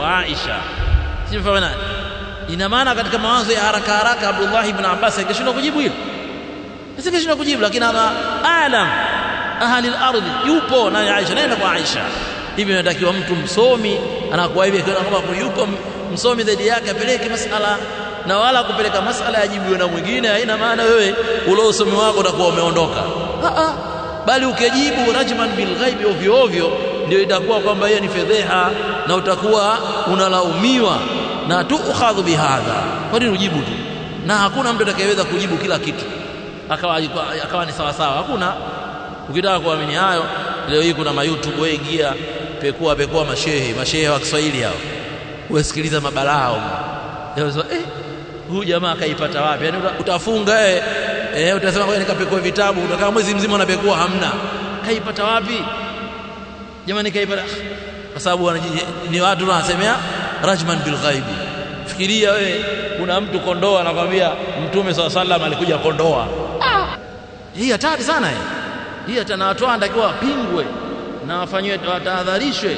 kwa Aisha. Sifahamu. Ina maana katika mawazo ya haraka haraka Abdullah ibn Abbas akishindwa kujibu hilo. Asingeshindwa kujibu, lakini ana alam ahli al-ardh yupo na Aisha, nenda kwa Aisha. Hivi inatakiwa mtu msomi anakuwa hivi kama yupo msomi zaidi yake apeleke masala, na wala kupeleka masala yajibiwe na mwingine. Haina maana wewe ule usomi wako utakuwa umeondoka, bali ukijibu rajman bil ghaibi ovyo ovyo, ndio itakuwa kwamba hiyo ni fedheha na utakuwa unalaumiwa na tuukhadhu bihadha. Kwa nini ujibu tu? Na hakuna mtu atakayeweza kujibu kila kitu akawa ni sawa sawa, hakuna. Ukitaka kuamini hayo, leo hii kuna YouTube, wewe ingia pekua mashehe wa Kiswahili hao, usikiliza mabalao. Leo huyu jamaa kaipata wapi? Yani utafunga utasema ngoja nikapekua vitabu, utakaa mwezi mzima unapekua, hamna. Kaipata wapi jamani? Kaipata kwa sababu ni watu wanasemea rajman bil ghaibi. Fikiria wewe, kuna mtu Kondoa anakuambia Mtume SAW alikuja Kondoa. Hii hatari sana hii hata watu wanatakiwa wapingwe na wafanywe watahadharishwe,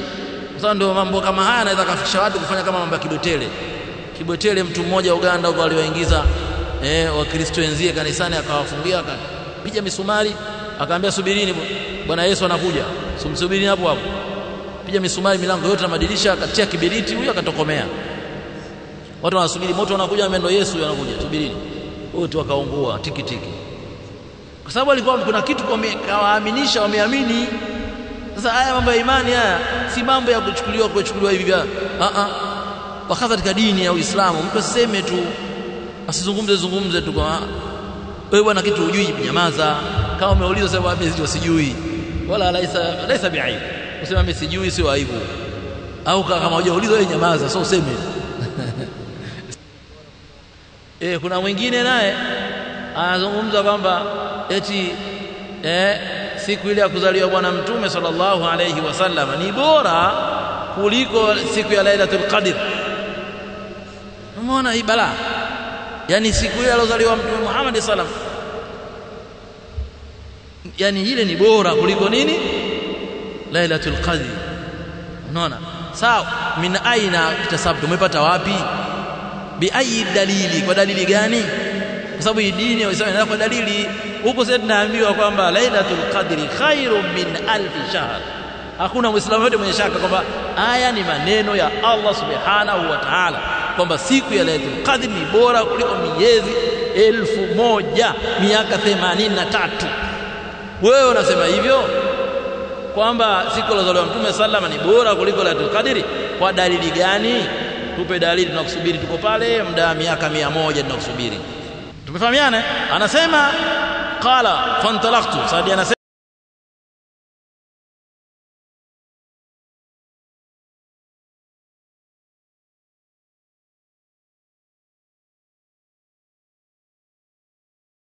kwa sababu ndio mambo kama haya yanaweza kufikisha watu kufanya kama mambo ya Kibwetele. Mtu mmoja Uganda huko aliwaingiza Wakristo wenzie kanisani, akawafungia, akapiga misumari, akaambia subirini, Bwana Yesu anakuja, sumsubirini hapo. Piga misumari milango yote na madirisha, akatia kibiriti, huyo akatokomea. Watu wanasubiri moto unakuja, amendo Yesu anakuja, subirini. Wote wakaungua tiki, kwa sababu alikuwa kuna kitu kawaaminisha, wameamini. Sasa haya mambo ya imani haya si mambo ya kuchukuliwa hivi wakati katika dini ya Uislamu. Mtu aseme tu, asizungumze tu kwa wewe bwana, kitu hujui, nyamaza. Kama umeulizwa sema mimi sijui, wala laisa bi'aib. Usema mimi sijui sio aibu, au kama hujaulizwa wewe nyamaza, sio useme. Kuna mwingine naye anazungumza kwamba eti siku ile ya kuzaliwa bwana Mtume sallallahu alayhi wasallam ni bora kuliko siku ya Lailatul Qadr. Umeona hii balaa? Yani siku ile alozaliwa Mtume Muhammad sallam, yani ile ni bora kuliko nini? Lailatul Qadr. Unaona? Sawa, min aina kitasabtu, umepata wapi? Bi ayi dalili, kwa dalili gani? Kwa sababu hii dini ya Uislamu inakuwa dalili. Huko sasa tunaambiwa kwamba Lailatul Qadri khairum min alf shahr. Hakuna Muislamu yote mwenye shaka kwamba haya ni maneno ya Allah Subhanahu wa Ta'ala, kwamba siku ya Lailatul Qadri ni bora kuliko miezi 1000, miaka 83. Wewe unasema hivyo kwamba siku ya Mtume sallama ni bora kuliko Lailatul Qadri, kwa dalili gani? Tupe dalili, tunakusubiri, tuko pale muda miaka 100 tunakusubiri. Tumefahamiana? Anasema qala fantalaqtu, Saadi anasema